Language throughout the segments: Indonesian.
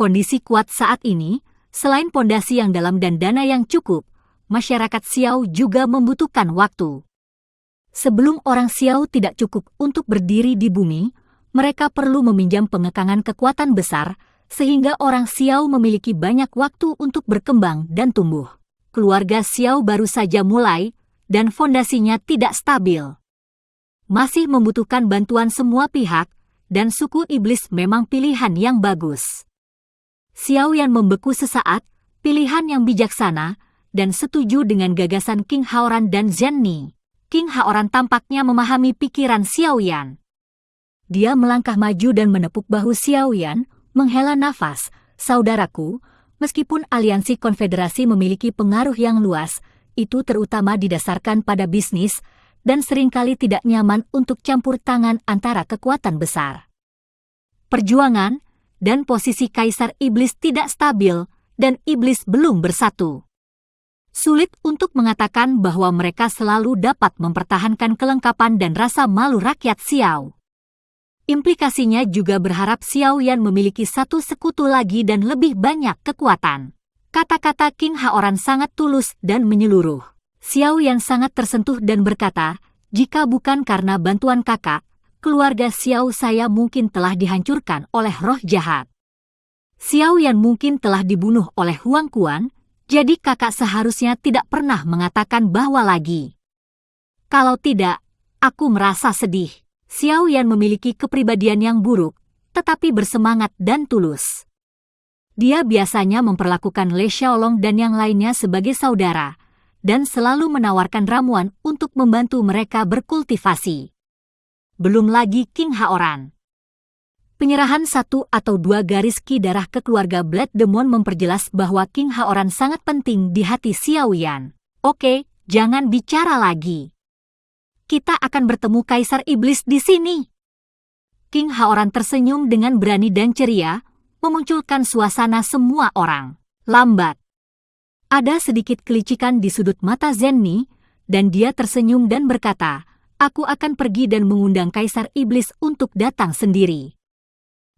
kondisi kuat saat ini, selain pondasi yang dalam dan dana yang cukup, masyarakat Xiao juga membutuhkan waktu. Sebelum orang Xiao tidak cukup untuk berdiri di bumi, mereka perlu meminjam pengekangan kekuatan besar, sehingga orang Xiao memiliki banyak waktu untuk berkembang dan tumbuh. Keluarga Xiao baru saja mulai, dan fondasinya tidak stabil. Masih membutuhkan bantuan semua pihak, dan suku iblis memang pilihan yang bagus. Xiao Yan membeku sesaat, pilihan yang bijaksana, dan setuju dengan gagasan King Haoran dan Zhen Ni. King Haoran tampaknya memahami pikiran Xiao Yan. Dia melangkah maju dan menepuk bahu Xiao Yan, menghela nafas. Saudaraku, meskipun aliansi konfederasi memiliki pengaruh yang luas, itu terutama didasarkan pada bisnis, dan seringkali tidak nyaman untuk campur tangan antara kekuatan besar. Perjuangan dan posisi Kaisar Iblis tidak stabil, dan Iblis belum bersatu. Sulit untuk mengatakan bahwa mereka selalu dapat mempertahankan kelengkapan dan rasa malu rakyat Xiao. Implikasinya juga berharap Xiao Yan memiliki satu sekutu lagi dan lebih banyak kekuatan. Kata-kata King Haoran sangat tulus dan menyeluruh. Xiao Yan sangat tersentuh dan berkata, jika bukan karena bantuan kakak, keluarga Xiao saya mungkin telah dihancurkan oleh roh jahat. Xiao Yan mungkin telah dibunuh oleh Huang Quan, jadi kakak seharusnya tidak pernah mengatakan bahwa lagi. Kalau tidak, aku merasa sedih. Xiao Yan memiliki kepribadian yang buruk, tetapi bersemangat dan tulus. Dia biasanya memperlakukan Le Xiaolong dan yang lainnya sebagai saudara, dan selalu menawarkan ramuan untuk membantu mereka berkultivasi. Belum lagi King Haoran. Penyerahan 1 atau 2 garis ki darah ke keluarga Blood Demon memperjelas bahwa King Haoran sangat penting di hati Xiao Yan. Oke, jangan bicara lagi. Kita akan bertemu Kaisar Iblis di sini. King Haoran tersenyum dengan berani dan ceria, memunculkan suasana semua orang. Lambat. Ada sedikit kelicikan di sudut mata Zhen Ni, dan dia tersenyum dan berkata, aku akan pergi dan mengundang Kaisar Iblis untuk datang sendiri.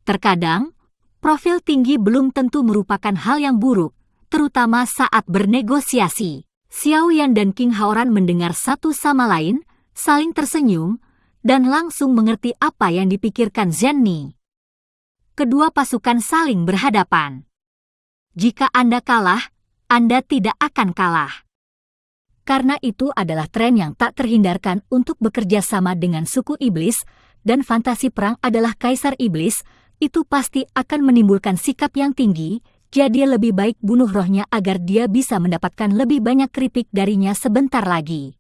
Terkadang, profil tinggi belum tentu merupakan hal yang buruk, terutama saat bernegosiasi. Xiao Yan dan King Haoran mendengar satu sama lain, saling tersenyum, dan langsung mengerti apa yang dipikirkan Zhen Ni. Kedua pasukan saling berhadapan. Jika Anda kalah, Anda tidak akan kalah. Karena itu adalah tren yang tak terhindarkan untuk bekerja sama dengan suku iblis, dan fantasi perang adalah Kaisar Iblis, itu pasti akan menimbulkan sikap yang tinggi, jadi lebih baik bunuh rohnya agar dia bisa mendapatkan lebih banyak kritik darinya sebentar lagi.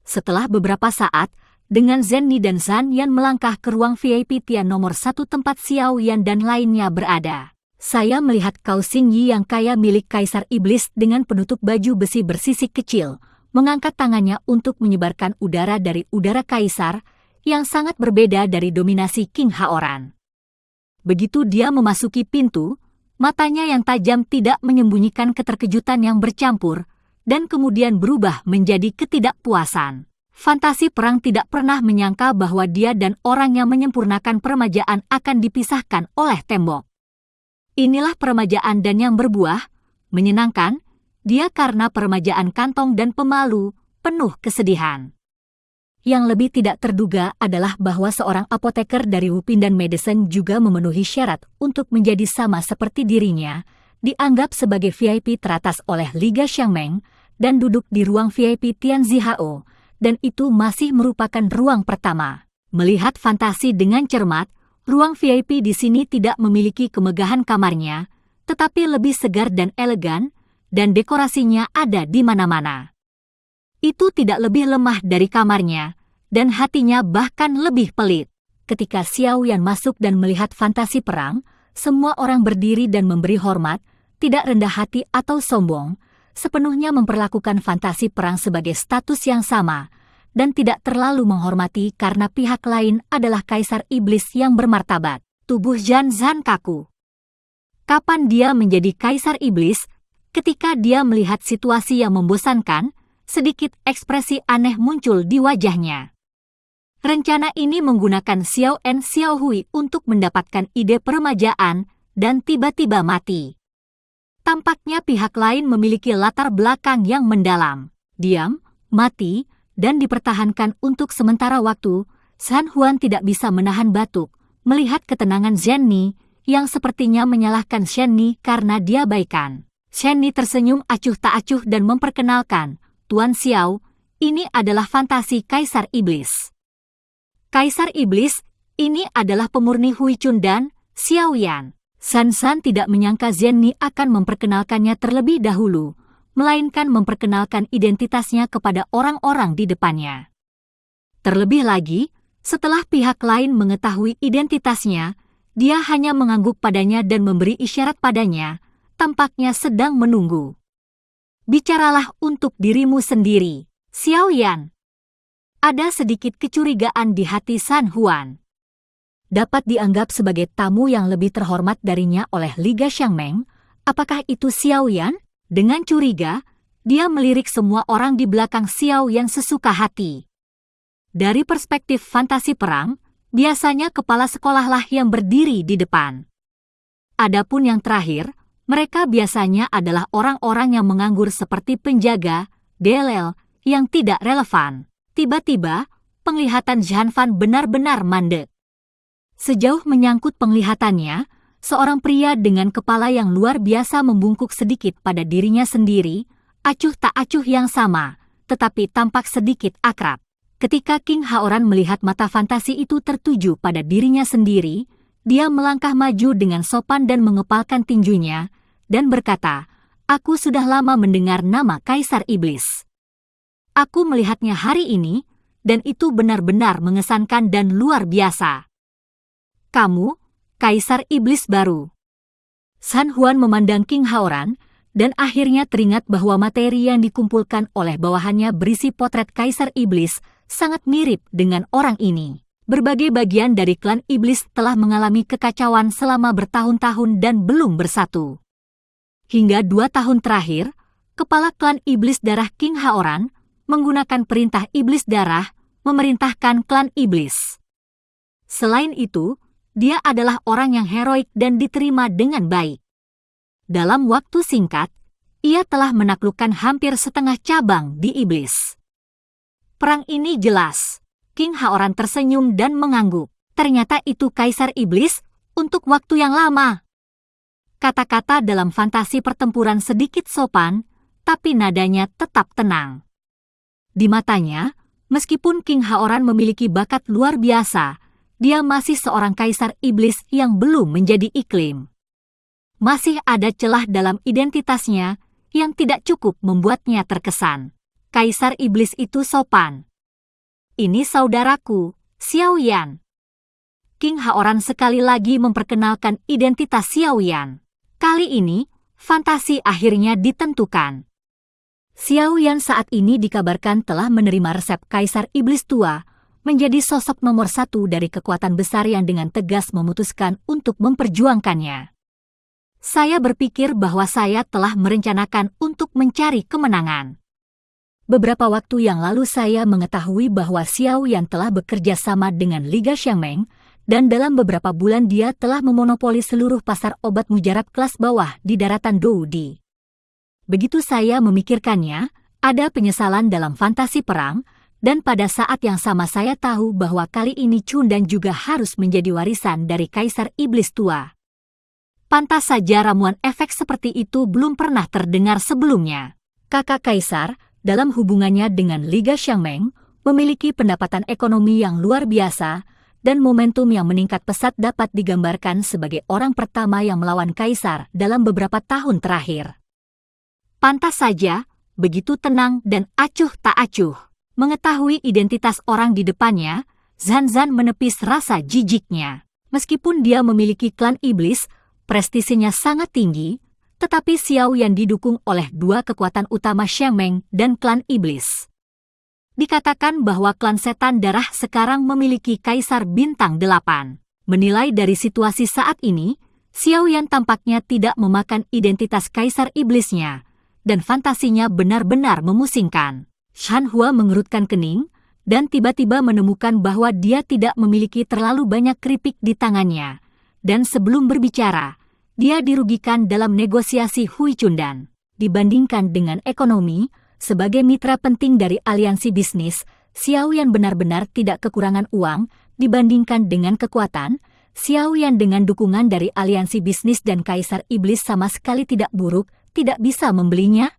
Setelah beberapa saat, dengan Zhen Ni dan Zhan Yan melangkah ke ruang VIP Tian nomor 1 tempat Xiao Yan dan lainnya berada. Saya melihat kaos Xingyi yang kaya milik Kaisar Iblis dengan penutup baju besi bersisik kecil, mengangkat tangannya untuk menyebarkan udara dari udara Kaisar, yang sangat berbeda dari dominasi King Haoran. Begitu dia memasuki pintu, matanya yang tajam tidak menyembunyikan keterkejutan yang bercampur, dan kemudian berubah menjadi ketidakpuasan. Fantasi perang tidak pernah menyangka bahwa dia dan orang yang menyempurnakan peremajaan akan dipisahkan oleh tembok. Inilah peremajaan dan yang berbuah, menyenangkan, dia karena peremajaan kantong dan pemalu, penuh kesedihan. Yang lebih tidak terduga adalah bahwa seorang apoteker dari Wupin dan Medicine juga memenuhi syarat untuk menjadi sama seperti dirinya, dianggap sebagai VIP teratas oleh Liga Xiangmeng, dan duduk di ruang VIP Tianzihao, dan itu masih merupakan ruang pertama. Melihat fantasi dengan cermat, ruang VIP di sini tidak memiliki kemegahan kamarnya, tetapi lebih segar dan elegan, dan dekorasinya ada di mana-mana. Itu tidak lebih lemah dari kamarnya, dan hatinya bahkan lebih pelit. Ketika Xiao Yan masuk dan melihat fantasi perang, semua orang berdiri dan memberi hormat, tidak rendah hati atau sombong, sepenuhnya memperlakukan fantasi perang sebagai status yang sama, dan tidak terlalu menghormati karena pihak lain adalah Kaisar Iblis yang bermartabat. Tubuh Zhan Zhan kaku. Kapan dia menjadi Kaisar Iblis? Ketika dia melihat situasi yang membosankan, sedikit ekspresi aneh muncul di wajahnya. Rencana ini menggunakan Xiao En Xiao Hui untuk mendapatkan ide peremajaan, dan tiba-tiba mati. Tampaknya pihak lain memiliki latar belakang yang mendalam. Diam, mati, dan dipertahankan untuk sementara waktu, San Huan tidak bisa menahan batuk melihat ketenangan Zhenni yang sepertinya menyalahkan Shenni karena diabaikan. Shenni tersenyum acuh tak acuh dan memperkenalkan, Tuan Xiao, ini adalah fantasi Kaisar Iblis. Kaisar Iblis, ini adalah pemurni Hui Chun dan Xiao Yan. San tidak menyangka Zhenni akan memperkenalkannya terlebih dahulu, melainkan memperkenalkan identitasnya kepada orang-orang di depannya. Terlebih lagi, setelah pihak lain mengetahui identitasnya, dia hanya mengangguk padanya dan memberi isyarat padanya, tampaknya sedang menunggu. Bicaralah untuk dirimu sendiri, Xiao Yan. Ada sedikit kecurigaan di hati San Huan. Dapat dianggap sebagai tamu yang lebih terhormat darinya oleh Liga Xiangmeng, apakah itu Xiao Yan? Dengan curiga, dia melirik semua orang di belakang Xiao Yan sesuka hati. Dari perspektif fantasi perang, biasanya kepala sekolahlah yang berdiri di depan. Adapun yang terakhir, mereka biasanya adalah orang-orang yang menganggur seperti penjaga, DLL, yang tidak relevan. Tiba-tiba, penglihatan Zhan Fan benar-benar mandek. Sejauh menyangkut penglihatannya, seorang pria dengan kepala yang luar biasa membungkuk sedikit pada dirinya sendiri, acuh tak acuh yang sama, tetapi tampak sedikit akrab. Ketika King Haoran melihat mata fantasi itu tertuju pada dirinya sendiri, dia melangkah maju dengan sopan dan mengepalkan tinjunya, dan berkata, "Aku sudah lama mendengar nama Kaisar Iblis. Aku melihatnya hari ini, dan itu benar-benar mengesankan dan luar biasa. Kamu, Kaisar Iblis baru." San Huan memandang King Haoran, dan akhirnya teringat bahwa materi yang dikumpulkan oleh bawahannya berisi potret Kaisar Iblis sangat mirip dengan orang ini. Berbagai bagian dari klan Iblis telah mengalami kekacauan selama bertahun-tahun dan belum bersatu. Hingga 2 tahun terakhir, kepala klan Iblis Darah King Haoran menggunakan perintah Iblis Darah memerintahkan klan Iblis. Selain itu, dia adalah orang yang heroik dan diterima dengan baik. Dalam waktu singkat, ia telah menaklukkan hampir setengah cabang di Iblis. Perang ini jelas. King Haoran tersenyum dan mengangguk. Ternyata itu Kaisar Iblis untuk waktu yang lama. Kata-kata dalam fantasi pertempuran sedikit sopan, tapi nadanya tetap tenang. Di matanya, meskipun King Haoran memiliki bakat luar biasa, dia masih seorang Kaisar Iblis yang belum menjadi iklim. Masih ada celah dalam identitasnya yang tidak cukup membuatnya terkesan. Kaisar Iblis itu sopan. Ini saudaraku, Xiao Yan. King Haoran sekali lagi memperkenalkan identitas Xiao Yan. Kali ini, fantasi akhirnya ditentukan. Xiao Yan saat ini dikabarkan telah menerima resep Kaisar Iblis tua, menjadi sosok nomor 1 dari kekuatan besar yang dengan tegas memutuskan untuk memperjuangkannya. Saya berpikir bahwa saya telah merencanakan untuk mencari kemenangan. Beberapa waktu yang lalu saya mengetahui bahwa Xiao Yan telah bekerja sama dengan Liga Xiangmeng, dan dalam beberapa bulan dia telah memonopoli seluruh pasar obat mujarab kelas bawah di daratan Doudi. Begitu saya memikirkannya, ada penyesalan dalam fantasi perang, dan pada saat yang sama saya tahu bahwa kali ini Chundan juga harus menjadi warisan dari Kaisar Iblis tua. Pantas saja ramuan efek seperti itu belum pernah terdengar sebelumnya. Kakak Kaisar, dalam hubungannya dengan Liga Xiangmeng, memiliki pendapatan ekonomi yang luar biasa, dan momentum yang meningkat pesat dapat digambarkan sebagai orang pertama yang melawan Kaisar dalam beberapa tahun terakhir. Pantas saja, begitu tenang dan acuh tak acuh. Mengetahui identitas orang di depannya, Zhan menepis rasa jijiknya. Meskipun dia memiliki klan iblis, prestisinya sangat tinggi, tetapi Xiao Yan didukung oleh 2 kekuatan utama Xiangmeng dan klan iblis. Dikatakan bahwa klan setan darah sekarang memiliki Kaisar Bintang 8. Menilai dari situasi saat ini, Xiao Yan tampaknya tidak memakan identitas Kaisar Iblisnya, dan fantasinya benar-benar memusingkan. Shan Hua mengerutkan kening, dan tiba-tiba menemukan bahwa dia tidak memiliki terlalu banyak keripik di tangannya, dan sebelum berbicara, dia dirugikan dalam negosiasi Hui Chundan. Dibandingkan dengan ekonomi, sebagai mitra penting dari aliansi bisnis, Xiao Yan benar-benar tidak kekurangan uang. Dibandingkan dengan kekuatan, Xiao Yan dengan dukungan dari aliansi bisnis dan Kaisar Iblis sama sekali tidak buruk, tidak bisa membelinya.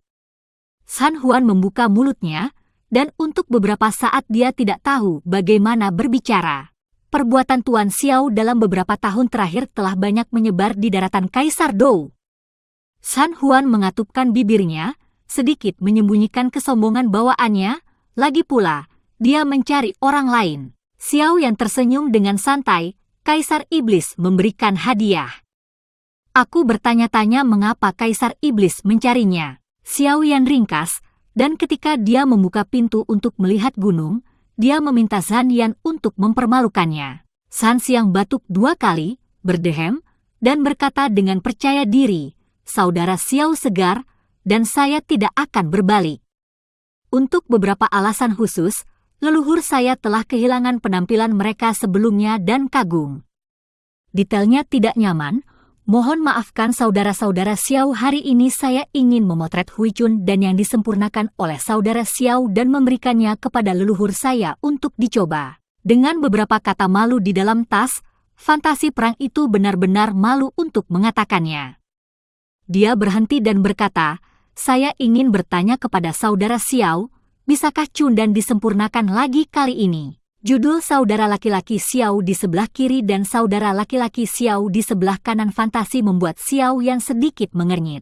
San Huan membuka mulutnya, dan untuk beberapa saat dia tidak tahu bagaimana berbicara. Perbuatan Tuan Xiao dalam beberapa tahun terakhir telah banyak menyebar di daratan Kaisar Dou. San Huan mengatupkan bibirnya, sedikit menyembunyikan kesombongan bawaannya, lagi pula, dia mencari orang lain. Xiao Yan tersenyum dengan santai, Kaisar Iblis memberikan hadiah. Aku bertanya-tanya mengapa Kaisar Iblis mencarinya. Xiao Yan ringkas, dan ketika dia membuka pintu untuk melihat gunung, dia meminta Zhan Yan untuk mempermalukannya. San Xiang batuk 2 kali, berdehem, dan berkata dengan percaya diri, Saudara Xiao segar, dan saya tidak akan berbalik. Untuk beberapa alasan khusus, leluhur saya telah kehilangan penampilan mereka sebelumnya dan kagum. Detailnya tidak nyaman, mohon maafkan saudara-saudara Xiao, hari ini saya ingin memotret Hui Chun dan yang disempurnakan oleh saudara Xiao dan memberikannya kepada leluhur saya untuk dicoba. Dengan beberapa kata malu di dalam tas, fantasi perang itu benar-benar malu untuk mengatakannya. Dia berhenti dan berkata, saya ingin bertanya kepada saudara Xiao, bisakah Chundan disempurnakan lagi kali ini? Judul saudara laki-laki Xiao di sebelah kiri dan saudara laki-laki Xiao di sebelah kanan fantasi membuat Xiao yang sedikit mengernyit.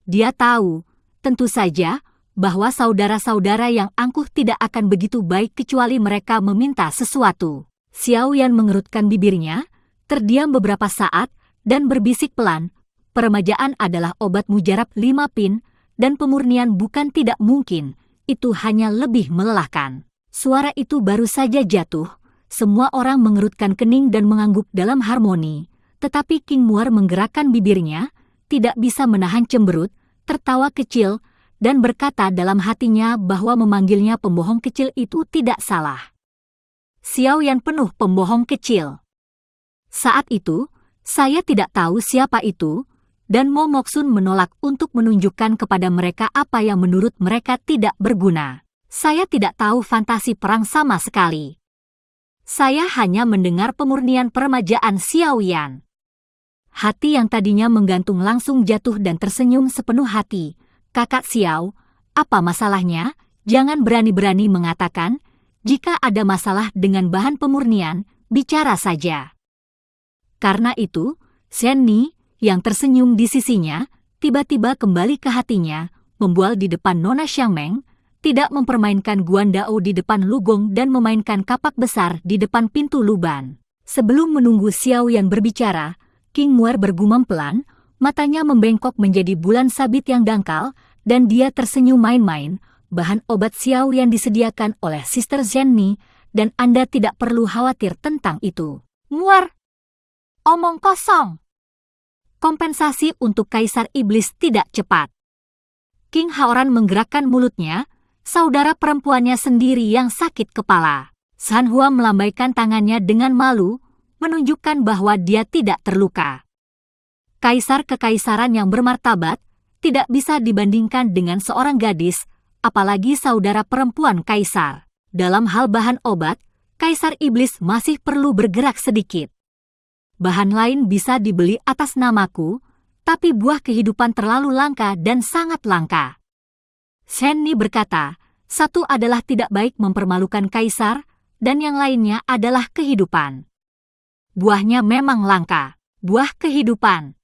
Dia tahu, tentu saja, bahwa saudara-saudara yang angkuh tidak akan begitu baik kecuali mereka meminta sesuatu. Xiao Yan mengerutkan bibirnya, terdiam beberapa saat, dan berbisik pelan, peremajaan adalah obat mujarab 5 pin, dan pemurnian bukan tidak mungkin, itu hanya lebih melelahkan. Suara itu baru saja jatuh, semua orang mengerutkan kening dan mengangguk dalam harmoni, tetapi King Muar menggerakkan bibirnya, tidak bisa menahan cemberut, tertawa kecil, dan berkata dalam hatinya bahwa memanggilnya pembohong kecil itu tidak salah. Xiao Yan penuh pembohong kecil. Saat itu, saya tidak tahu siapa itu, dan Mo Moksun menolak untuk menunjukkan kepada mereka apa yang menurut mereka tidak berguna. Saya tidak tahu fantasi perang sama sekali. Saya hanya mendengar pemurnian peremajaan Xiao Yan. Hati yang tadinya menggantung langsung jatuh dan tersenyum sepenuh hati. Kakak Xiao, apa masalahnya? Jangan berani-berani mengatakan, jika ada masalah dengan bahan pemurnian, bicara saja. Karena itu, Shen Ni, yang tersenyum di sisinya, tiba-tiba kembali ke hatinya, membual di depan Nona Xiangmeng, tidak mempermainkan Guan Dao di depan Lugong dan memainkan kapak besar di depan pintu Luban. Sebelum menunggu Xiao Yan berbicara, King Muar bergumam pelan, matanya membengkok menjadi bulan sabit yang dangkal, dan dia tersenyum main-main, bahan obat Xiao Yan disediakan oleh Sister Zhen Ni, dan Anda tidak perlu khawatir tentang itu. Muar! Omong kosong! Kompensasi untuk Kaisar Iblis tidak cepat. King Haoran menggerakkan mulutnya, saudara perempuannya sendiri yang sakit kepala. San Hua melambaikan tangannya dengan malu, menunjukkan bahwa dia tidak terluka. Kaisar kekaisaran yang bermartabat tidak bisa dibandingkan dengan seorang gadis, apalagi saudara perempuan kaisar. Dalam hal bahan obat, Kaisar Iblis masih perlu bergerak sedikit. Bahan lain bisa dibeli atas namaku, tapi buah kehidupan terlalu langka dan sangat langka. Shen Ni berkata, satu adalah tidak baik mempermalukan kaisar, dan yang lainnya adalah kehidupan. Buahnya memang langka, buah kehidupan.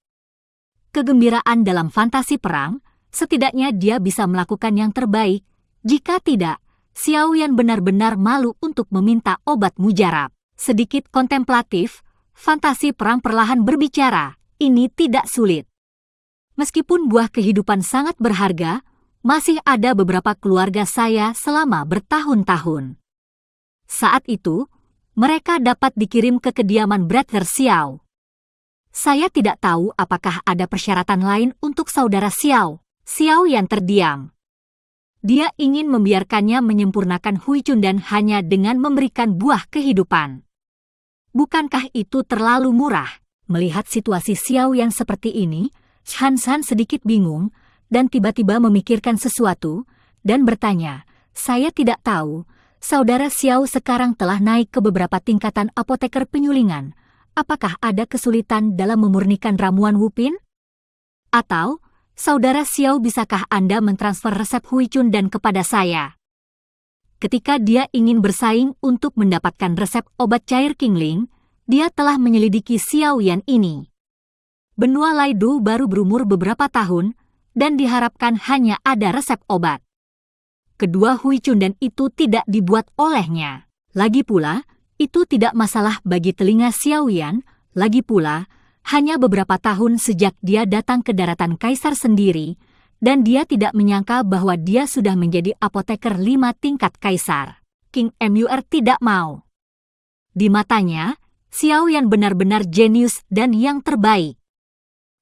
Kegembiraan dalam fantasi perang, setidaknya dia bisa melakukan yang terbaik, jika tidak, Xiao Yan benar-benar malu untuk meminta obat mujarab. Sedikit kontemplatif, fantasi perang perlahan berbicara, ini tidak sulit. Meskipun buah kehidupan sangat berharga, masih ada beberapa keluarga saya selama bertahun-tahun. Saat itu, mereka dapat dikirim ke kediaman Brother Xiao. Saya tidak tahu apakah ada persyaratan lain untuk saudara Xiao. Xiao yang terdiam. Dia ingin membiarkannya menyempurnakan Hui Chun dan hanya dengan memberikan buah kehidupan. Bukankah itu terlalu murah? Melihat situasi Xiao Yan seperti ini, Han sedikit bingung dan tiba-tiba memikirkan sesuatu dan bertanya, "Saya tidak tahu, saudara Xiao sekarang telah naik ke beberapa tingkatan apoteker penyulingan. Apakah ada kesulitan dalam memurnikan ramuan Wupin? Atau, saudara Xiao bisakah Anda mentransfer resep Huichun dan kepada saya?" Ketika dia ingin bersaing untuk mendapatkan resep obat cair Qingling, dia telah menyelidiki Xiao Yan ini. Benua Laidu baru berumur beberapa tahun dan diharapkan hanya ada resep obat. Kedua Huichun dan itu tidak dibuat olehnya. Lagi pula, itu tidak masalah bagi telinga Xiao Yan. Lagi pula, hanya beberapa tahun sejak dia datang ke daratan Kaisar sendiri, dan dia tidak menyangka bahwa dia sudah menjadi apoteker 5 tingkat Kaisar. King Mur tidak mau. Di matanya, Xiao Yan benar-benar jenius dan yang terbaik.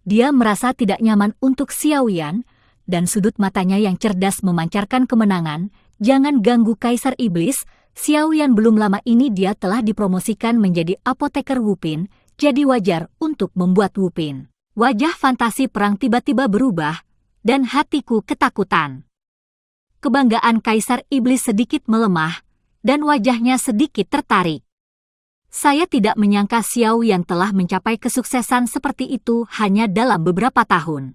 Dia merasa tidak nyaman untuk Xiao Yan, dan sudut matanya yang cerdas memancarkan kemenangan. Jangan ganggu Kaisar Iblis. Xiao Yan belum lama ini dia telah dipromosikan menjadi apoteker Wupin, jadi wajar untuk membuat Wupin. Wajah fantasi perang tiba-tiba berubah, dan hatiku ketakutan. Kebanggaan Kaisar Iblis sedikit melemah, dan wajahnya sedikit tertarik. Saya tidak menyangka Xiao Yan telah mencapai kesuksesan seperti itu hanya dalam beberapa tahun.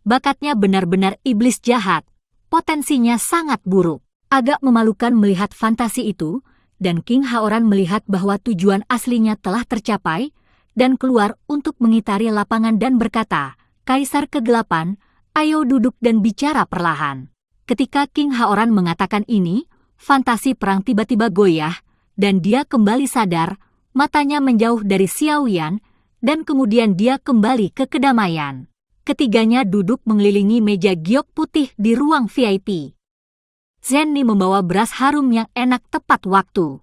Bakatnya benar-benar iblis jahat, potensinya sangat buruk. Agak memalukan melihat fantasi itu, dan King Haoran melihat bahwa tujuan aslinya telah tercapai, dan keluar untuk mengitari lapangan dan berkata, "Kaisar ke-8, ayo duduk dan bicara perlahan." Ketika King Haoran mengatakan ini, fantasi perang tiba-tiba goyah, dan dia kembali sadar, matanya menjauh dari Xiao Yan, dan kemudian dia kembali ke kedamaian. Ketiganya duduk mengelilingi meja giok putih di ruang VIP. Zenni membawa beras harum yang enak tepat waktu.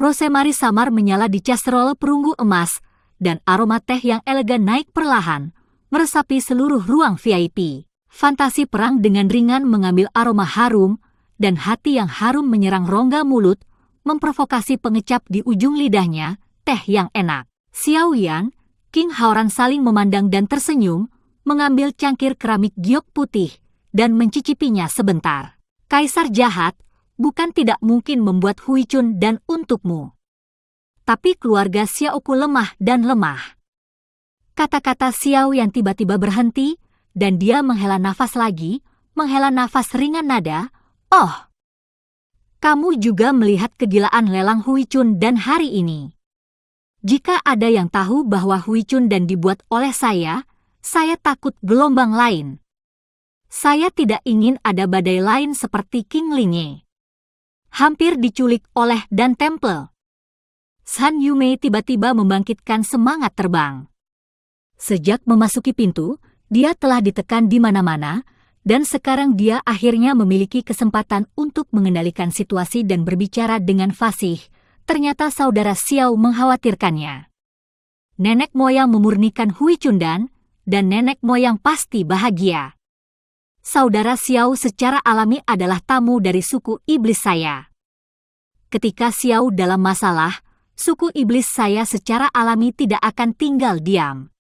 Rosemary samar menyala di casserole perunggu emas, dan aroma teh yang elegan naik perlahan, meresapi seluruh ruang VIP. Fantasi perang dengan ringan mengambil aroma harum, dan hati yang harum menyerang rongga mulut, memprovokasi pengecap di ujung lidahnya, teh yang enak. Xiao Yan, King Haoran saling memandang dan tersenyum, mengambil cangkir keramik giok putih, dan mencicipinya sebentar. Kaisar jahat, bukan tidak mungkin membuat Huichun dan untukmu. Tapi keluarga Xiaoku lemah dan lemah. Kata-kata Xiao yang tiba-tiba berhenti, dan dia menghela nafas lagi, menghela nafas ringan nada, "Oh, kamu juga melihat kegilaan lelang Huichun dan hari ini. Jika ada yang tahu bahwa Huichun dan dibuat oleh saya takut gelombang lain. Saya tidak ingin ada badai lain seperti King Linge. Hampir diculik oleh dan Temple." San Yumei tiba-tiba membangkitkan semangat terbang. Sejak memasuki pintu, dia telah ditekan di mana-mana, dan sekarang dia akhirnya memiliki kesempatan untuk mengendalikan situasi dan berbicara dengan fasih. Ternyata saudara Xiao mengkhawatirkannya. Nenek moyang memurnikan Huichun dan nenek moyang pasti bahagia. Saudara Xiao secara alami adalah tamu dari suku iblis saya. Ketika Xiao dalam masalah, suku iblis saya secara alami tidak akan tinggal diam.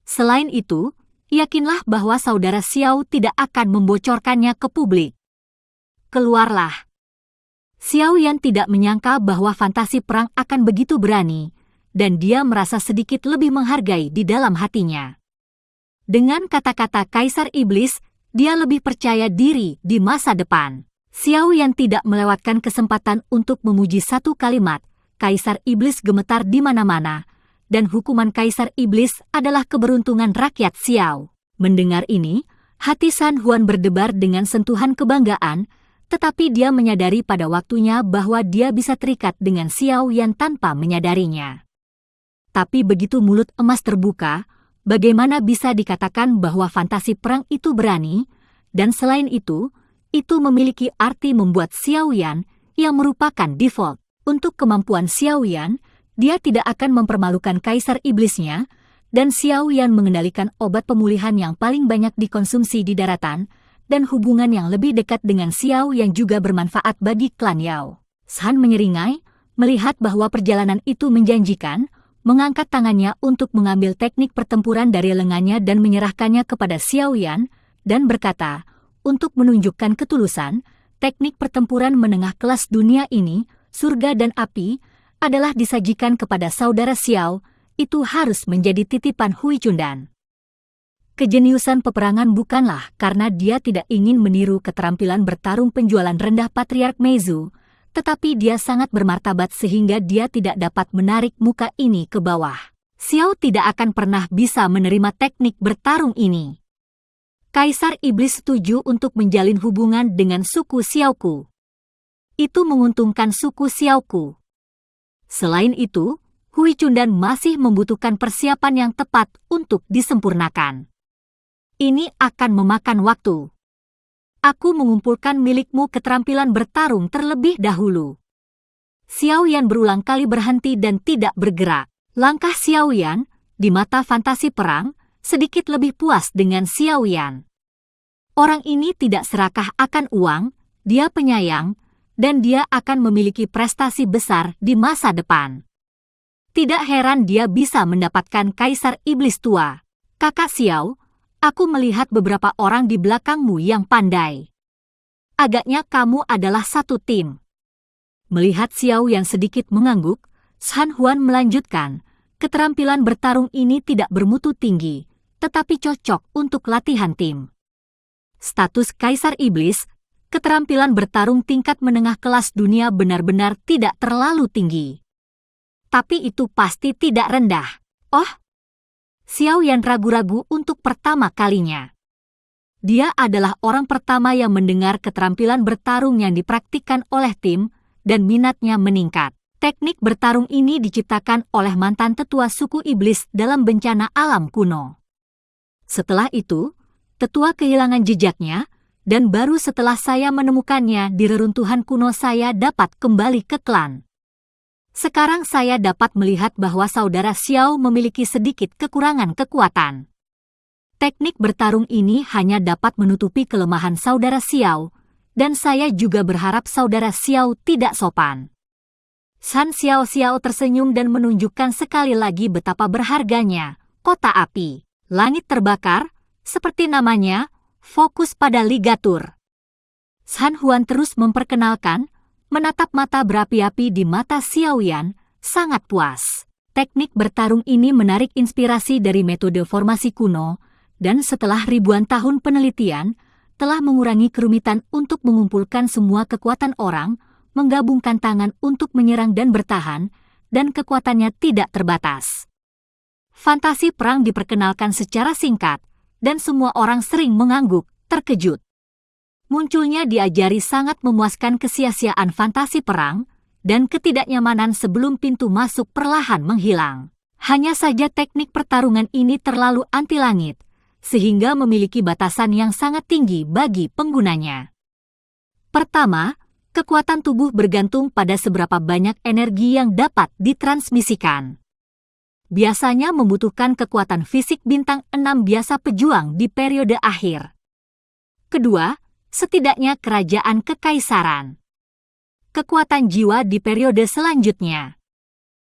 Selain itu, yakinlah bahwa saudara Xiao tidak akan membocorkannya ke publik. Keluarlah. Xiao Yan tidak menyangka bahwa fantasi perang akan begitu berani, dan dia merasa sedikit lebih menghargai di dalam hatinya. Dengan kata-kata Kaisar Iblis, dia lebih percaya diri di masa depan. Xiao Yan tidak melewatkan kesempatan untuk memuji satu kalimat. Kaisar Iblis gemetar di mana-mana, dan hukuman Kaisar Iblis adalah keberuntungan rakyat Xiao. Mendengar ini, hati San Huan berdebar dengan sentuhan kebanggaan, tetapi dia menyadari pada waktunya bahwa dia bisa terikat dengan Xiao Yan tanpa menyadarinya. Tapi begitu mulut emas terbuka, bagaimana bisa dikatakan bahwa fantasi perang itu berani, dan selain itu memiliki arti membuat Xiao Yan yang merupakan default. Untuk kemampuan Xiao Yan, dia tidak akan mempermalukan Kaisar Iblisnya, dan Xiao Yan mengendalikan obat pemulihan yang paling banyak dikonsumsi di daratan, dan hubungan yang lebih dekat dengan Xiao yang juga bermanfaat bagi klan Yao. San menyeringai, melihat bahwa perjalanan itu menjanjikan, mengangkat tangannya untuk mengambil teknik pertempuran dari lengannya dan menyerahkannya kepada Xiao Yan, dan berkata, untuk menunjukkan ketulusan, teknik pertempuran menengah kelas dunia ini, surga dan api, adalah disajikan kepada saudara Xiao, itu harus menjadi titipan Hui Cundan. Kejeniusan peperangan bukanlah karena dia tidak ingin meniru keterampilan bertarung penjualan rendah Patriark Meizu, tetapi dia sangat bermartabat sehingga dia tidak dapat menarik muka ini ke bawah. Xiao tidak akan pernah bisa menerima teknik bertarung ini. Kaisar Iblis setuju untuk menjalin hubungan dengan suku Xiaoku. Itu menguntungkan suku Xiaoku. Selain itu, Hui Cundan masih membutuhkan persiapan yang tepat untuk disempurnakan. Ini akan memakan waktu. Aku mengumpulkan milikmu keterampilan bertarung terlebih dahulu. Xiao Yan berulang kali berhenti dan tidak bergerak. Langkah Xiao Yan, di mata fantasi perang, sedikit lebih puas dengan Xiao Yan. Orang ini tidak serakah akan uang, dia penyayang, dan dia akan memiliki prestasi besar di masa depan. Tidak heran dia bisa mendapatkan Kaisar Iblis tua. Kakak Xiao, aku melihat beberapa orang di belakangmu yang pandai. Agaknya kamu adalah satu tim. Melihat Xiao yang sedikit mengangguk, San Huan melanjutkan, keterampilan bertarung ini tidak bermutu tinggi, tetapi cocok untuk latihan tim. Status Kaisar Iblis, keterampilan bertarung tingkat menengah kelas dunia benar-benar tidak terlalu tinggi. Tapi itu pasti tidak rendah. Oh, Xiao Yan ragu-ragu untuk pertama kalinya. Dia adalah orang pertama yang mendengar keterampilan bertarung yang dipraktikkan oleh tim, dan minatnya meningkat. Teknik bertarung ini diciptakan oleh mantan tetua suku iblis dalam bencana alam kuno. Setelah itu, tetua kehilangan jejaknya, dan baru setelah saya menemukannya di reruntuhan kuno saya dapat kembali ke klan. Sekarang saya dapat melihat bahwa saudara Xiao memiliki sedikit kekurangan kekuatan. Teknik bertarung ini hanya dapat menutupi kelemahan saudara Xiao, dan saya juga berharap saudara Xiao tidak sopan. San Xiao tersenyum dan menunjukkan sekali lagi betapa berharganya kota api. Langit terbakar, seperti namanya, fokus pada ligatur. San Huan terus memperkenalkan, menatap mata berapi-api di mata Xiao Yan, sangat puas. Teknik bertarung ini menarik inspirasi dari metode formasi kuno, dan setelah ribuan tahun penelitian, telah mengurangi kerumitan untuk mengumpulkan semua kekuatan orang, menggabungkan tangan untuk menyerang dan bertahan, dan kekuatannya tidak terbatas. Fantasi perang diperkenalkan secara singkat, dan semua orang sering mengangguk, terkejut. Munculnya diajari sangat memuaskan kesia-siaan fantasi perang, dan ketidaknyamanan sebelum pintu masuk perlahan menghilang. Hanya saja teknik pertarungan ini terlalu anti langit, sehingga memiliki batasan yang sangat tinggi bagi penggunanya. Pertama, kekuatan tubuh bergantung pada seberapa banyak energi yang dapat ditransmisikan. Biasanya membutuhkan kekuatan fisik bintang 6 biasa pejuang di periode akhir. Kedua, setidaknya kerajaan kekaisaran. Kekuatan jiwa di periode selanjutnya.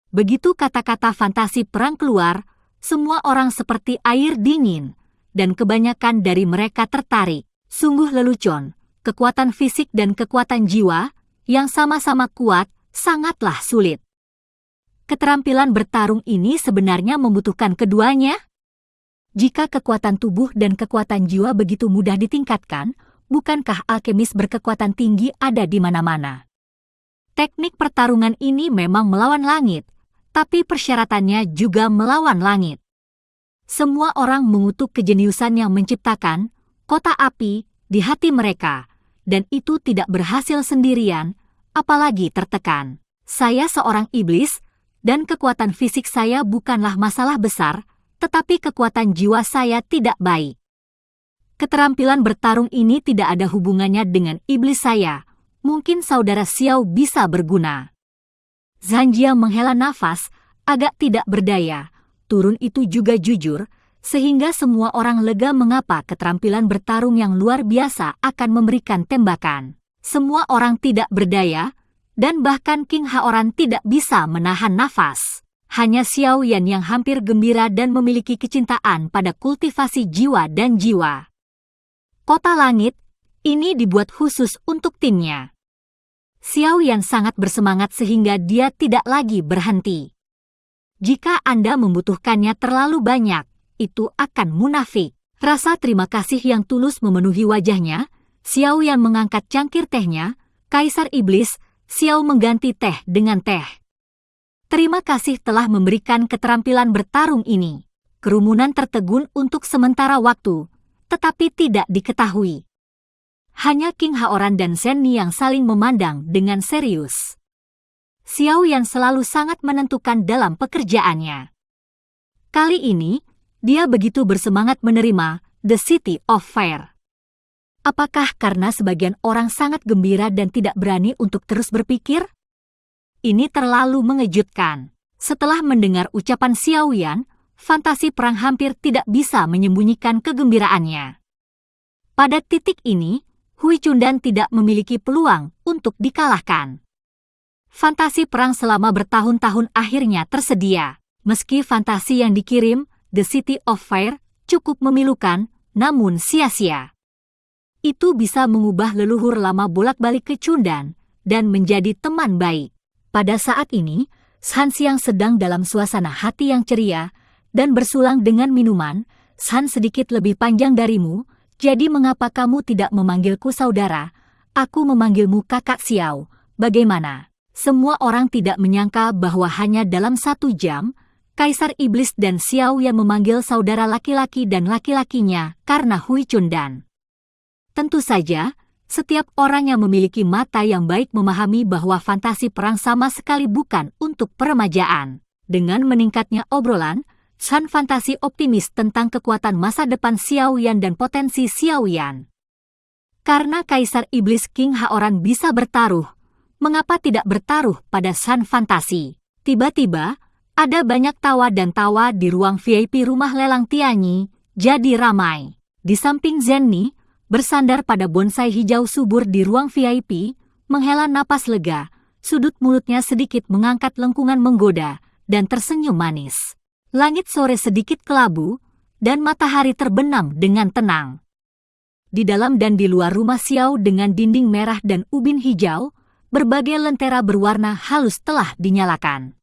Begitu kata-kata fantasi perang keluar, semua orang seperti air dingin, dan kebanyakan dari mereka tertarik. Sungguh lelucon, kekuatan fisik dan kekuatan jiwa, yang sama-sama kuat, sangatlah sulit. Keterampilan bertarung ini sebenarnya membutuhkan keduanya. Jika kekuatan tubuh dan kekuatan jiwa begitu mudah ditingkatkan, bukankah alkemis berkekuatan tinggi ada di mana-mana? Teknik pertarungan ini memang melawan langit, tapi persyaratannya juga melawan langit. Semua orang mengutuk kejeniusan yang menciptakan kota api di hati mereka, dan itu tidak berhasil sendirian, apalagi tertekan. Saya seorang iblis, dan kekuatan fisik saya bukanlah masalah besar, tetapi kekuatan jiwa saya tidak baik. Keterampilan bertarung ini tidak ada hubungannya dengan iblis saya. Mungkin saudara Xiao bisa berguna. Zanjia menghela nafas, agak tidak berdaya. Turun itu juga jujur, sehingga semua orang lega mengapa keterampilan bertarung yang luar biasa akan memberikan tembakan. Semua orang tidak berdaya, dan bahkan King Haoran tidak bisa menahan nafas. Hanya Xiao Yan yang hampir gembira dan memiliki kecintaan pada kultivasi jiwa dan jiwa. Kota Langit, ini dibuat khusus untuk timnya. Xiao Yan sangat bersemangat sehingga dia tidak lagi berhenti. Jika Anda membutuhkannya terlalu banyak, itu akan munafik. Rasa terima kasih yang tulus memenuhi wajahnya. Xiao Yan mengangkat cangkir tehnya. Kaisar Iblis, Xiao mengganti teh dengan teh. Terima kasih telah memberikan keterampilan bertarung ini. Kerumunan tertegun untuk sementara waktu, tetapi tidak diketahui. Hanya King Haoran dan Shen Ni yang saling memandang dengan serius. Xiao Yan selalu sangat menentukan dalam pekerjaannya. Kali ini, dia begitu bersemangat menerima The City of Fire. Apakah karena sebagian orang sangat gembira dan tidak berani untuk terus berpikir? Ini terlalu mengejutkan. Setelah mendengar ucapan Xiao Yan, fantasi perang hampir tidak bisa menyembunyikan kegembiraannya. Pada titik ini, Hui Chundan tidak memiliki peluang untuk dikalahkan. Fantasi perang selama bertahun-tahun akhirnya tersedia. Meski fantasi yang dikirim, The City of Fire, cukup memilukan, namun sia-sia. Itu bisa mengubah leluhur lama bolak-balik ke Chundan dan menjadi teman baik. Pada saat ini, Shan Xiang sedang dalam suasana hati yang ceria dan bersulang dengan minuman. Shan sedikit lebih panjang darimu, jadi mengapa kamu tidak memanggilku saudara? Aku memanggilmu kakak Xiao. Bagaimana? Semua orang tidak menyangka bahwa hanya dalam 1 jam, Kaisar Iblis dan Xiao yang memanggil saudara laki-laki dan laki-lakinya karena Hui Chundan. Tentu saja, setiap orang yang memiliki mata yang baik memahami bahwa fantasi perang sama sekali bukan untuk peremajaan. Dengan meningkatnya obrolan, Shan fantasi optimis tentang kekuatan masa depan Xiao Yan dan potensi Xiao Yan. Karena Kaisar Iblis King Haoran bisa bertaruh, mengapa tidak bertaruh pada Shan fantasi? Tiba-tiba, ada banyak tawa dan tawa di ruang VIP rumah lelang Tianyi, jadi ramai. Di samping Zhen Ni, bersandar pada bonsai hijau subur di ruang VIP, menghela napas lega, sudut mulutnya sedikit mengangkat lengkungan menggoda, dan tersenyum manis. Langit sore sedikit kelabu, dan matahari terbenam dengan tenang. Di dalam dan di luar rumah Xiao dengan dinding merah dan ubin hijau, berbagai lentera berwarna halus telah dinyalakan.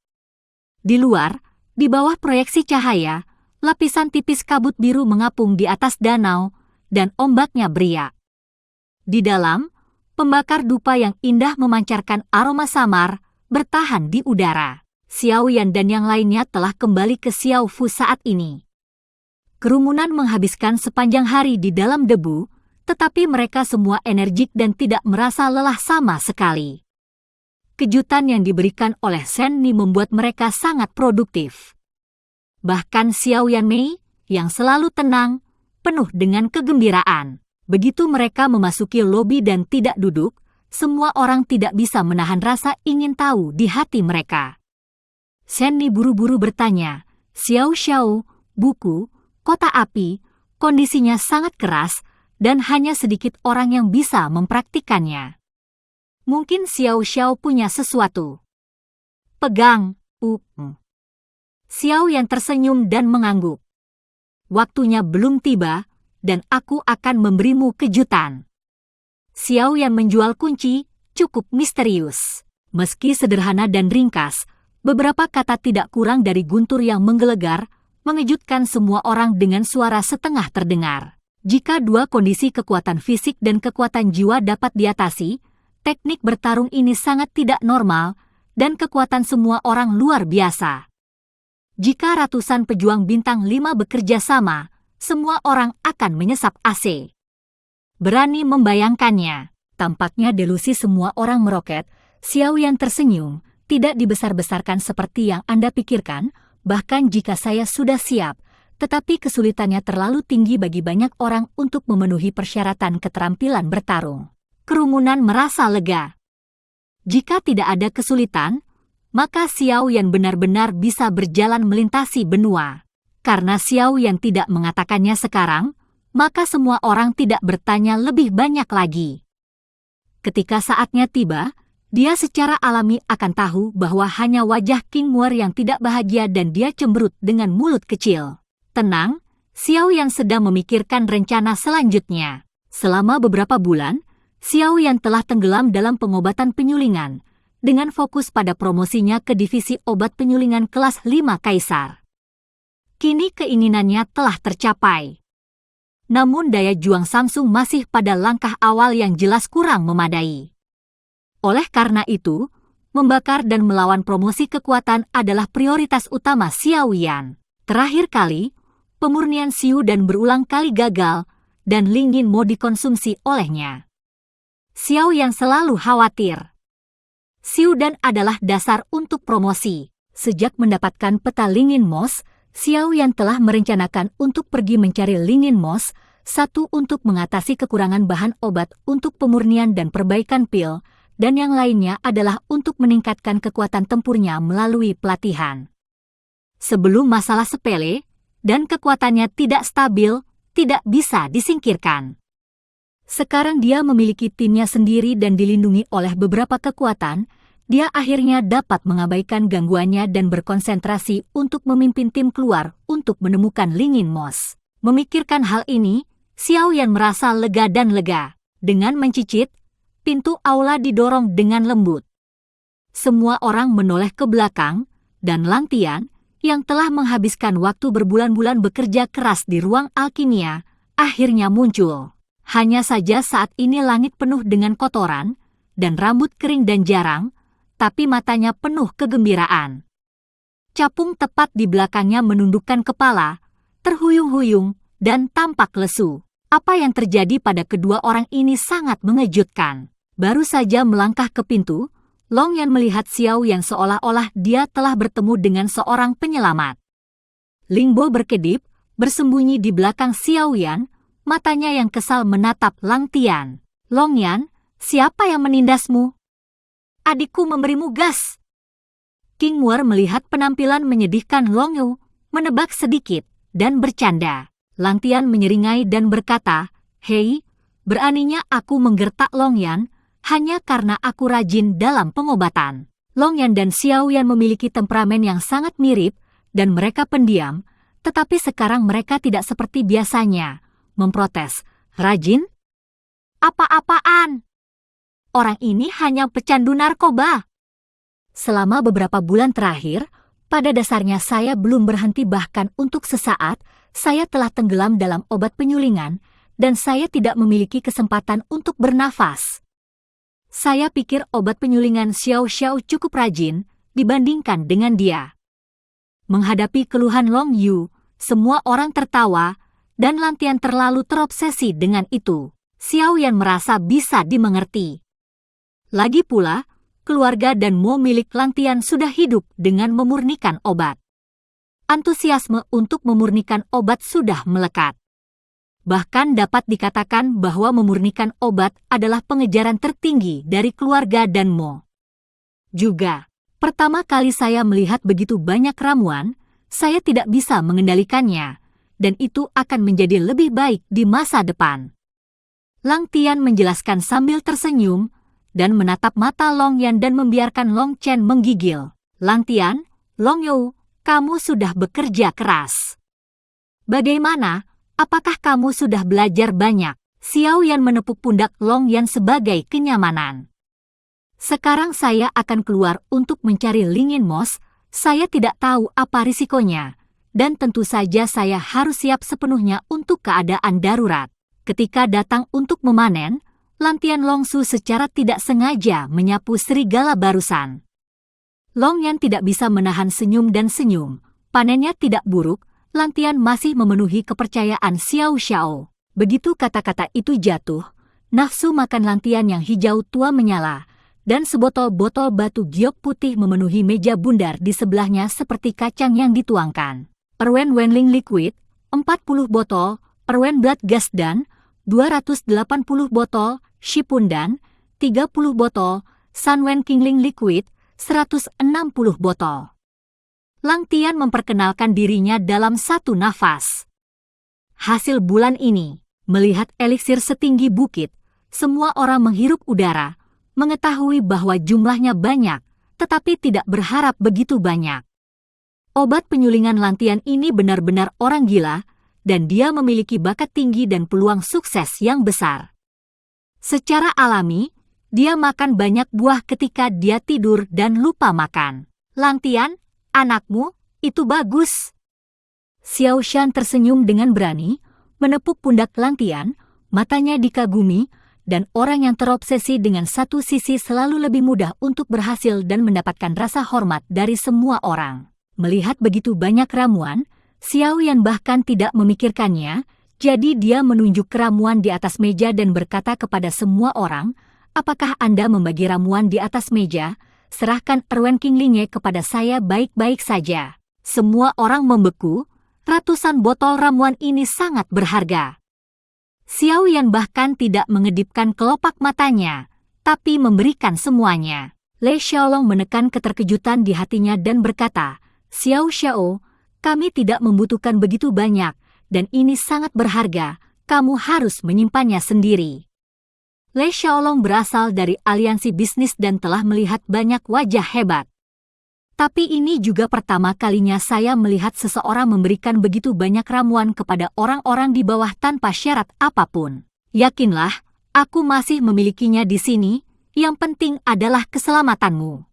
Di luar, di bawah proyeksi cahaya, lapisan tipis kabut biru mengapung di atas danau, dan ombaknya beriak. Di dalam, pembakar dupa yang indah memancarkan aroma samar, bertahan di udara. Xiao Yan dan yang lainnya telah kembali ke Xiao Fu saat ini. Kerumunan menghabiskan sepanjang hari di dalam debu, tetapi mereka semua energik dan tidak merasa lelah sama sekali. Kejutan yang diberikan oleh Shen Ni membuat mereka sangat produktif. Bahkan Xiao Yan Mei, yang selalu tenang, penuh dengan kegembiraan. Begitu mereka memasuki lobi dan tidak duduk, semua orang tidak bisa menahan rasa ingin tahu di hati mereka. Shen Ni buru-buru bertanya, Xiao Xiao, buku, kota api, kondisinya sangat keras, dan hanya sedikit orang yang bisa mempraktikannya. Mungkin Xiao Xiao punya sesuatu. Pegang, Xiao yang tersenyum dan mengangguk. Waktunya belum tiba, dan aku akan memberimu kejutan. Xiao yang menjual kunci cukup misterius. Meski sederhana dan ringkas, beberapa kata tidak kurang dari guntur yang menggelegar, mengejutkan semua orang dengan suara setengah terdengar. Jika dua kondisi kekuatan fisik dan kekuatan jiwa dapat diatasi, teknik bertarung ini sangat tidak normal, dan kekuatan semua orang luar biasa. Jika ratusan pejuang bintang 5 bekerja sama, semua orang akan menyesap AC. Berani membayangkannya. Tampaknya delusi semua orang meroket. Xiao Yan tersenyum, tidak dibesar-besarkan seperti yang Anda pikirkan, bahkan jika saya sudah siap, tetapi kesulitannya terlalu tinggi bagi banyak orang untuk memenuhi persyaratan keterampilan bertarung. Kerumunan merasa lega. Jika tidak ada kesulitan, maka Xiao Yan benar-benar bisa berjalan melintasi benua. Karena Xiao Yan tidak mengatakannya sekarang, maka semua orang tidak bertanya lebih banyak lagi. Ketika saatnya tiba, Dia secara alami akan tahu bahwa hanya wajah King Muer yang tidak bahagia dan dia cemberut dengan mulut kecil. Tenang, Xiao Yan sedang memikirkan rencana selanjutnya. Selama beberapa bulan, Xiao Yan telah tenggelam dalam pengobatan penyulingan, dengan fokus pada promosinya ke divisi obat penyulingan kelas 5 Kaisar. Kini keinginannya telah tercapai. Namun daya juang Samsung masih pada langkah awal yang jelas kurang memadai. Oleh karena itu, membakar dan melawan promosi kekuatan adalah prioritas utama Xiao Yan. Terakhir kali, pemurnian Xiu Dan berulang kali gagal, dan Lingyin mau dikonsumsi olehnya. Xiao Yan selalu khawatir. Xiu Dan adalah dasar untuk promosi. Sejak mendapatkan peta Lingyin Moss, Xiao Yan telah merencanakan untuk pergi mencari Lingyin Moss, satu untuk mengatasi kekurangan bahan obat untuk pemurnian dan perbaikan pil, dan yang lainnya adalah untuk meningkatkan kekuatan tempurnya melalui pelatihan. Sebelum masalah sepele, dan kekuatannya tidak stabil, tidak bisa disingkirkan. Sekarang dia memiliki timnya sendiri dan dilindungi oleh beberapa kekuatan, dia akhirnya dapat mengabaikan gangguannya dan berkonsentrasi untuk memimpin tim keluar untuk menemukan Lingyin Moss. Memikirkan hal ini, Xiao Yan merasa lega dan lega. Dengan mencicit, pintu aula didorong dengan lembut. Semua orang menoleh ke belakang, dan Lang Tian, yang telah menghabiskan waktu berbulan-bulan bekerja keras di ruang alkimia, akhirnya muncul. Hanya saja saat ini langit penuh dengan kotoran, dan rambut kering dan jarang, tapi matanya penuh kegembiraan. Capung tepat di belakangnya menundukkan kepala, terhuyung-huyung, dan tampak lesu. Apa yang terjadi pada kedua orang ini sangat mengejutkan. Baru saja melangkah ke pintu, Long Yan melihat Xiao yang seolah-olah dia telah bertemu dengan seorang penyelamat. Ling Bo berkedip, bersembunyi di belakang Xiao Yan, matanya yang kesal menatap Lang Tian. Long Yan, siapa yang menindasmu? Adikku memberimu gas. King Muer melihat penampilan menyedihkan Long Yu, menebak sedikit, dan bercanda. Lang Tian menyeringai dan berkata, "Hei, beraninya aku menggertak Long Yan, hanya karena aku rajin dalam pengobatan." Long Yan dan Xiao Yan memiliki temperamen yang sangat mirip, dan mereka pendiam, tetapi sekarang mereka tidak seperti biasanya, memprotes. "Rajin? Apa-apaan? Orang ini hanya pecandu narkoba." Selama beberapa bulan terakhir, pada dasarnya saya belum berhenti, bahkan untuk sesaat, saya telah tenggelam dalam obat penyulingan, dan saya tidak memiliki kesempatan untuk bernafas. Saya pikir obat penyulingan Xiao Xiao cukup rajin dibandingkan dengan dia. Menghadapi keluhan Long Yu, semua orang tertawa, dan Lang Tian terlalu terobsesi dengan itu. Xiao Yan merasa bisa dimengerti. Lagi pula, keluarga dan Mo milik Lang Tian sudah hidup dengan memurnikan obat. Antusiasme untuk memurnikan obat sudah melekat. Bahkan dapat dikatakan bahwa memurnikan obat adalah pengejaran tertinggi dari keluarga dan Mo. Juga, pertama kali saya melihat begitu banyak ramuan, saya tidak bisa mengendalikannya, dan itu akan menjadi lebih baik di masa depan. Lang Tian menjelaskan sambil tersenyum, dan menatap mata Long Yan dan membiarkan Long Chen menggigil. "Lang Tian, Long Yu, kamu sudah bekerja keras. Bagaimana? Apakah kamu sudah belajar banyak?" Xiao Yan menepuk pundak Long Yan sebagai kenyamanan. "Sekarang saya akan keluar untuk mencari Lingyin Moss. Saya tidak tahu apa risikonya, dan tentu saja saya harus siap sepenuhnya untuk keadaan darurat." Ketika datang untuk memanen, Lang Tian Longsu secara tidak sengaja menyapu serigala barusan. Long Yan tidak bisa menahan senyum dan senyum. Panennya tidak buruk, Lang Tian masih memenuhi kepercayaan Xiao Xiao. Begitu kata-kata itu jatuh, nafsu makan Lang Tian yang hijau tua menyala, dan sebotol-botol batu giok putih memenuhi meja bundar di sebelahnya seperti kacang yang dituangkan. Perwen Wenling Liquid, 40 botol, Perwen Blood Gas Dan, 280 botol, Shipundan, 30 botol, Sunwen Kingling Liquid, 160 botol. Lang Tian memperkenalkan dirinya dalam satu nafas. Hasil bulan ini, melihat eliksir setinggi bukit, semua orang menghirup udara, mengetahui bahwa jumlahnya banyak, tetapi tidak berharap begitu banyak. Obat penyulingan Lantian ini benar-benar orang gila, dan dia memiliki bakat tinggi dan peluang sukses yang besar. Secara alami, dia makan banyak buah ketika dia tidur dan lupa makan. Lantian, anakmu, itu bagus. Xiao Shan tersenyum dengan berani, menepuk pundak Lantian, matanya dikagumi, dan orang yang terobsesi dengan satu sisi selalu lebih mudah untuk berhasil dan mendapatkan rasa hormat dari semua orang. Melihat begitu banyak ramuan, Xiao Yan bahkan tidak memikirkannya, jadi dia menunjuk ramuan di atas meja dan berkata kepada semua orang, apakah Anda membagi ramuan di atas meja? Serahkan Erwen Qinglinge kepada saya baik-baik saja. Semua orang membeku, ratusan botol ramuan ini sangat berharga. Xiao Yan bahkan tidak mengedipkan kelopak matanya, tapi memberikan semuanya. Le Xiaolong menekan keterkejutan di hatinya dan berkata, Xiao Xiao, kami tidak membutuhkan begitu banyak, dan ini sangat berharga, kamu harus menyimpannya sendiri. Le Xiaolong berasal dari aliansi bisnis dan telah melihat banyak wajah hebat. Tapi ini juga pertama kalinya saya melihat seseorang memberikan begitu banyak ramuan kepada orang-orang di bawah tanpa syarat apapun. Yakinlah, aku masih memilikinya di sini, yang penting adalah keselamatanmu.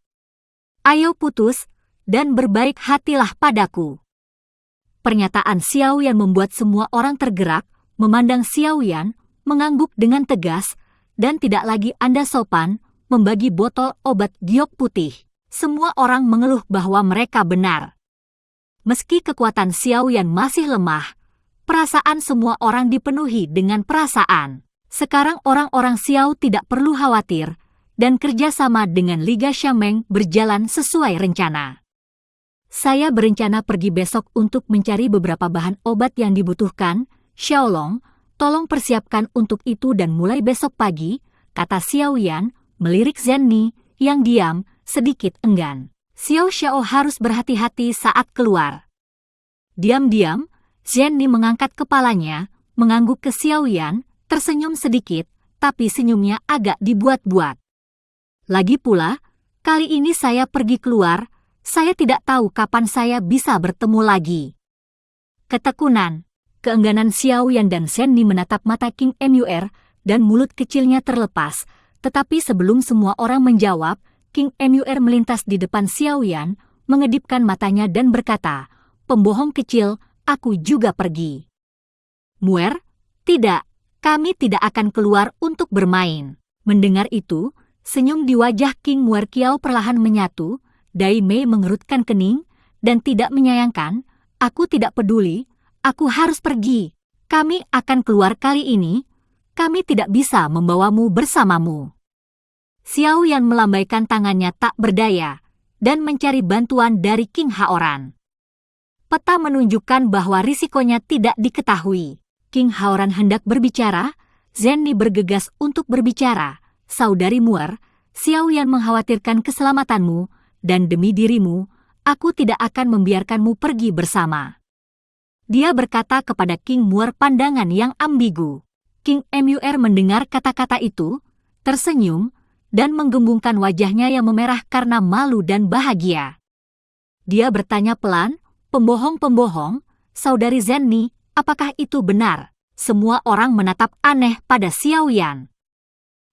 Ayo putus, dan berbaik hatilah padaku. Pernyataan Xiao Yan membuat semua orang tergerak, memandang Xiao Yan, mengangguk dengan tegas, dan tidak lagi Anda sopan, membagi botol obat giok putih. Semua orang mengeluh bahwa mereka benar. Meski kekuatan Xiao Yan masih lemah, perasaan semua orang dipenuhi dengan perasaan. Sekarang orang-orang Xiao tidak perlu khawatir, dan kerjasama dengan Liga Xiameng berjalan sesuai rencana. Saya berencana pergi besok untuk mencari beberapa bahan obat yang dibutuhkan. Xiaolong, tolong persiapkan untuk itu dan mulai besok pagi, kata Xiao Yan, melirik Zhenni, yang diam, sedikit enggan. Xiao Xiao harus berhati-hati saat keluar. Diam-diam, Zhenni mengangkat kepalanya, mengangguk ke Xiao Yan, tersenyum sedikit, tapi senyumnya agak dibuat-buat. Lagi pula, kali ini saya pergi keluar, saya tidak tahu kapan saya bisa bertemu lagi. Ketekunan, keengganan Xiao Yan dan Zhenni menatap mata King Mur, dan mulut kecilnya terlepas, tetapi sebelum semua orang menjawab, King Mur melintas di depan Xiao Yan, mengedipkan matanya dan berkata, pembohong kecil, aku juga pergi. Muer, tidak, kami tidak akan keluar untuk bermain. Mendengar itu, senyum di wajah King Muer Kiao perlahan menyatu, Dai Mei mengerutkan kening, dan tidak menyayangkan, aku tidak peduli, aku harus pergi. Kami akan keluar kali ini, kami tidak bisa membawamu bersamamu. Xiao Yan melambaikan tangannya tak berdaya, dan mencari bantuan dari King Haoran. Peta menunjukkan bahwa risikonya tidak diketahui. King Haoran hendak berbicara, Zhenni bergegas untuk berbicara. Saudari Muer, Xiao Yan mengkhawatirkan keselamatanmu, dan demi dirimu, aku tidak akan membiarkanmu pergi bersama. Dia berkata kepada King Muer pandangan yang ambigu. King Mur mendengar kata-kata itu, tersenyum, dan menggembungkan wajahnya yang memerah karena malu dan bahagia. Dia bertanya pelan, pembohong-pembohong, saudari Zhenni, apakah itu benar? Semua orang menatap aneh pada Xiao Yan.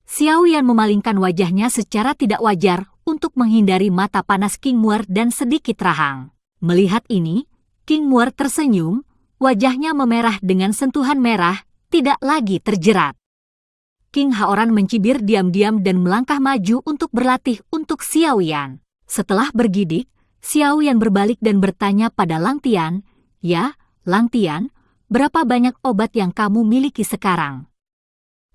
Xiao Yan memalingkan wajahnya secara tidak wajar untuk menghindari mata panas King Muer dan sedikit rahang. Melihat ini, King Muer tersenyum, wajahnya memerah dengan sentuhan merah, tidak lagi terjerat. King Haoran mencibir diam-diam dan melangkah maju untuk berlatih untuk Xiao Yan. Setelah bergidik, Xiao Yan berbalik dan bertanya pada Lantian, ya, Lantian, berapa banyak obat yang kamu miliki sekarang?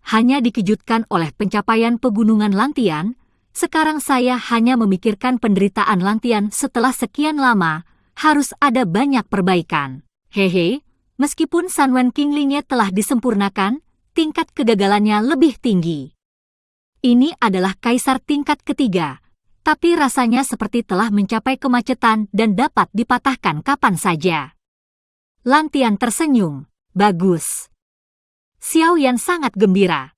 Hanya dikejutkan oleh pencapaian pegunungan Lantian, sekarang saya hanya memikirkan penderitaan Lantian setelah sekian lama, harus ada banyak perbaikan. Hehe, meskipun Sanwen Qinglinge telah disempurnakan, tingkat kegagalannya lebih tinggi. Ini adalah kaisar tingkat ketiga, tapi rasanya seperti telah mencapai kemacetan dan dapat dipatahkan kapan saja. Lantian tersenyum, bagus. Xiao Yan sangat gembira.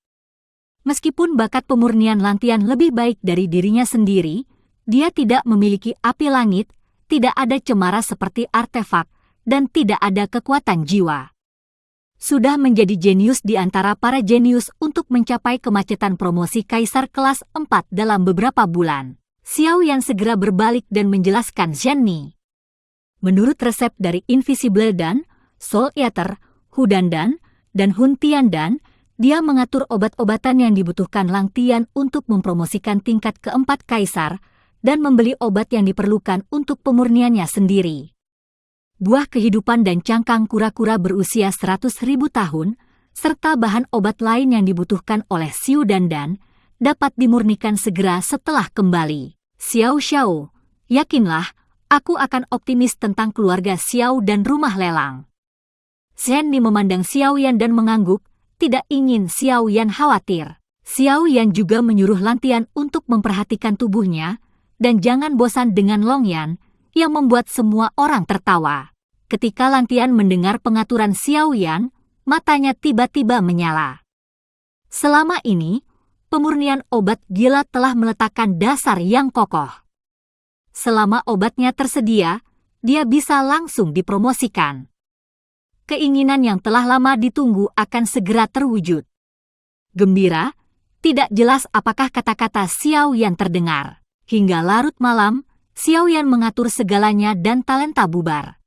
Meskipun bakat pemurnian Lantian lebih baik dari dirinya sendiri, dia tidak memiliki api langit, tidak ada cemara seperti artefak, dan tidak ada kekuatan jiwa. Sudah menjadi jenius di antara para jenius untuk mencapai kemacetan promosi Kaisar kelas 4 dalam beberapa bulan. Xiao Yan segera berbalik dan menjelaskan Zhenni. Menurut resep dari Invisible Dan, Soul Eater, Hudandan, dan Hun Tiandan, dia mengatur obat-obatan yang dibutuhkan Lang Tian untuk mempromosikan tingkat keempat Kaisar dan membeli obat yang diperlukan untuk pemurniannya sendiri. Buah kehidupan dan cangkang kura-kura berusia 100.000 tahun, serta bahan obat lain yang dibutuhkan oleh Xiu Dandan, dapat dimurnikan segera setelah kembali. Xiao Xiao, yakinlah, aku akan optimis tentang keluarga Xiao dan rumah lelang. Zhenni memandang Xiao Yan dan mengangguk, tidak ingin Xiao Yan khawatir. Xiao Yan juga menyuruh Lantian untuk memperhatikan tubuhnya, dan jangan bosan dengan Long Yan, yang membuat semua orang tertawa. Ketika Lantian mendengar pengaturan Xiao Yan, matanya tiba-tiba menyala. Selama ini, pemurnian obat gila telah meletakkan dasar yang kokoh. Selama obatnya tersedia, dia bisa langsung dipromosikan. Keinginan yang telah lama ditunggu akan segera terwujud. Gembira, tidak jelas apakah kata-kata Xiao Yan terdengar. Hingga larut malam, Xiao Yan mengatur segalanya dan talenta bubar.